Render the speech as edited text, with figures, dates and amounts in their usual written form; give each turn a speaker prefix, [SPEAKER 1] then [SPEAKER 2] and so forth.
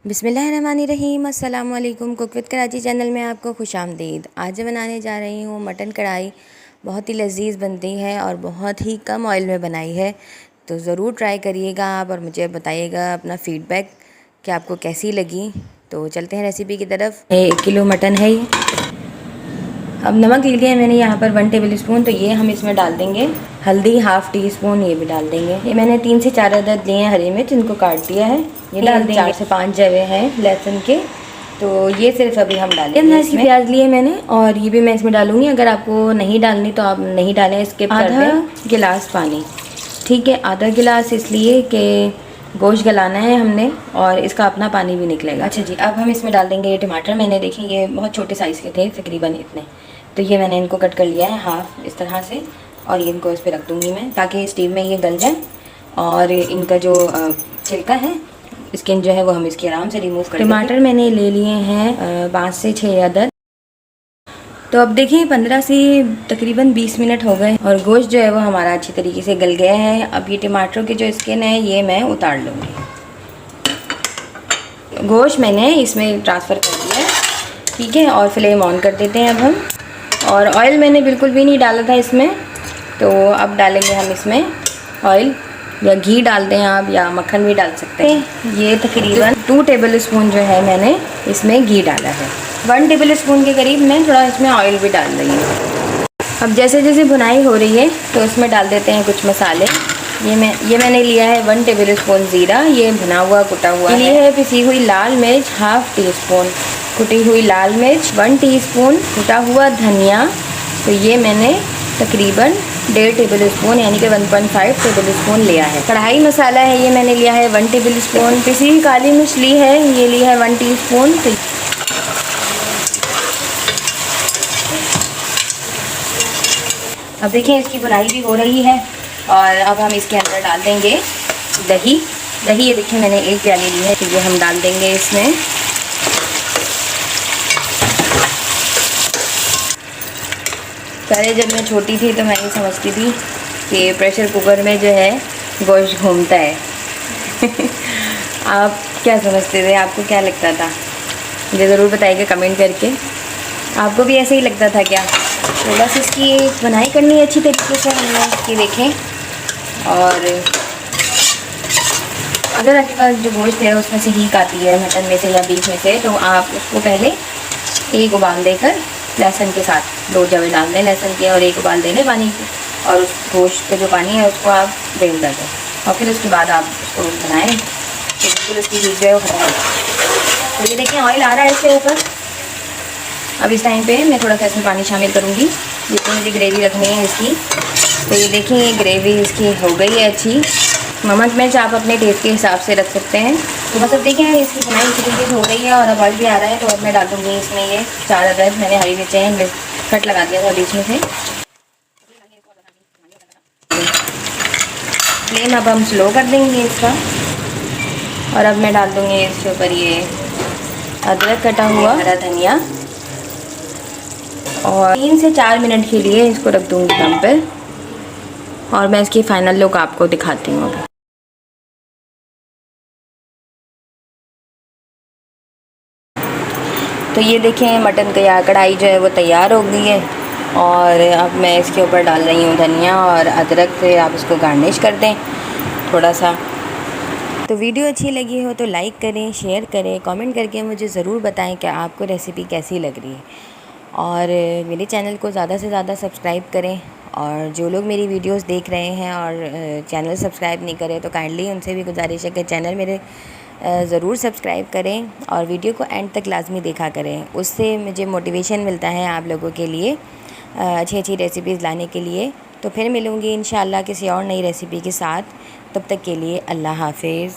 [SPEAKER 1] बिस्मिल्लाहिर्रहमानिर्रहीम। अस्सलाम वालेकुम। कुक विद कराची चैनल में आपको खुशामदीद। आज मैं बनाने जा रही हूँ मटन कढ़ाई। बहुत ही लजीज बनती है और बहुत ही कम ऑयल में बनाई है, तो ज़रूर ट्राई करिएगा आप और मुझे बताइएगा अपना फ़ीडबैक कि आपको कैसी लगी। तो चलते हैं रेसिपी की तरफ। 1 किलो मटन है ये। अब नमक लिया है मैंने यहाँ पर 1 टेबल स्पून, तो ये हम इसमें डाल देंगे। हल्दी ½ टी स्पून ये भी डाल देंगे। ये मैंने 3 से 4 अदद लिए हैं हरी मिर्च, इनको काट दिया है। ये डाल देंगे। 4 से 5 जवे हैं लहसुन के, तो ये सिर्फ अभी हम डालेंगे। इसमें प्याज लिए मैंने और ये भी मैं इसमें डालूंगी। अगर आपको नहीं डालनी तो आप नहीं डालें, स्किप कर दें। आधा गिलास पानी, ठीक है, आधा गिलास इसलिए कि गोश्त गलाना है हमने और इसका अपना पानी भी निकलेगा। अच्छा जी, अब हम इसमें डाल देंगे ये टमाटर। मैंने देखें ये बहुत छोटे साइज़ के थे, तकरीबन इतने, तो ये मैंने इनको कट कर लिया है हाफ इस तरह से, और ये इनको इस पर रख दूँगी मैं ताकि स्टीम में ये गल जाए। और इनका जो छिलका है, स्किन जो है वो हम इसकी आराम से रिमूव कर देंगे। टमाटर मैंने ले लिए हैं 5 से 6 अदद। तो अब देखिए 15 से तकरीबन 20 मिनट हो गए और गोश्त जो है वो हमारा अच्छी तरीके से गल गया है। अब ये टमाटर की जो स्किन है ये मैं उतार लूँगी। गोश्त मैंने इसमें ट्रांसफ़र कर दिया है, ठीक है, और फ्लेम ऑन कर देते हैं अब हम। और ऑयल मैंने बिल्कुल भी नहीं डाला था इसमें, तो अब डालेंगे हम इसमें ऑयल, या घी डाल दें आप या मक्खन भी डाल सकते हैं। ये तकरीबन 2 टेबल स्पून जो है मैंने इसमें घी डाला है। 1 टेबल स्पून के करीब मैं थोड़ा इसमें ऑयल भी डाल रही हूँ। अब जैसे जैसे भुनाई हो रही है तो इसमें डाल देते हैं कुछ मसाले। ये मैंने लिया है 1 टेबल स्पून ज़ीरा, ये भुना हुआ कुटा हुआ है। ये है पिसी हुई लाल मिर्च ½ टी स्पून, कुटी हुई लाल मिर्च 1 टीस्पून, कुटा हुआ धनिया, तो ये मैंने तकरीबन 1.5 टेबल स्पून यानी कि 1.5 टेबल स्पून लिया है। कढ़ाई मसाला है ये मैंने लिया है 1 टेबल स्पून। पिसी हुई काली मिर्च ली है, ये ली है 1 टीस्पून। तो अब देखिए इसकी भुनाई भी हो रही है और अब हम इसके अंदर डाल देंगे दही। ये देखिए मैंने 1 प्याली ली है, तो ये हम डाल देंगे इसमें। पहले जब मैं छोटी थी तो मैं ये समझती थी कि प्रेशर कुकर में जो है गोश्त घूमता है। आप क्या समझते थे, आपको क्या लगता था, मुझे ज़रूर बताइएगा कमेंट करके। आपको भी ऐसे ही लगता था क्या? तो बस इसकी बनाई करनी है अच्छी तरीके से हमने इसकी, देखें। और अगर आपके पास जो गोश्त है उसमें से हीक आती है मटन में से या बीच में से, तो आप उसको पहले 1 उबाल देकर लहसुन के साथ 2 जवे डाल दें लहसुन के, और 1 उबाल देने पानी की, और उस गोश्त का जो पानी है उसको आप ड्रेन कर दें, और फिर उसके बाद आप उसको बनाएं तो बिल्कुल उसकी हीट जो है वो खत्म हो जाए। तो ये देखें ऑयल आ रहा है इसके ऊपर। अब इस टाइम पे मैं थोड़ा सा इसमें पानी शामिल करूँगी जितनी मुझे ग्रेवी रखनी है इसकी। तो ये देखें ये ग्रेवी इसकी हो गई है अच्छी। नमक मिर्च आप अपने टेस्ट के हिसाब से रख सकते हैं। तो बस अब देखें इसकी बनाई अच्छी तरीके से हो रही है और अब ऑयल भी आ रहा है, तो अब मैं डाल दूँगी इसमें ये 4 अदद मैंने हरी मिर्चें कट लगा दिया था बीच में से। फ्लेम अब हम स्लो कर देंगे इसका, और अब मैं डाल दूँगी इसके ऊपर ये अदरक कटा हुआ, हरा धनिया, और 3 से 4 मिनट के लिए इसको रख दूँगी दम पर, और मैं इसकी फ़ाइनल लुक आपको दिखाती हूँ। तो ये देखें मटन का कढ़ाई जो है वो तैयार हो गई है, और अब मैं इसके ऊपर डाल रही हूँ धनिया और अदरक से आप इसको गार्निश कर दें थोड़ा सा। तो वीडियो अच्छी लगी हो तो लाइक करें, शेयर करें, कमेंट करके मुझे ज़रूर बताएं कि आपको रेसिपी कैसी लग रही है, और मेरे चैनल को ज़्यादा से ज़्यादा सब्सक्राइब करें। और जो लोग मेरी वीडियोस देख रहे हैं और चैनल सब्सक्राइब नहीं करें तो काइंडली उनसे भी गुजारिश है कि चैनल मेरे ज़रूर सब्सक्राइब करें और वीडियो को एंड तक लाजमी देखा करें। उससे मुझे मोटिवेशन मिलता है आप लोगों के लिए अच्छी अच्छी रेसिपीज़ लाने के लिए। तो फिर मिलूँगी इंशाल्लाह किसी और नई रेसिपी के साथ। तब तक के लिए अल्लाह हाफिज़।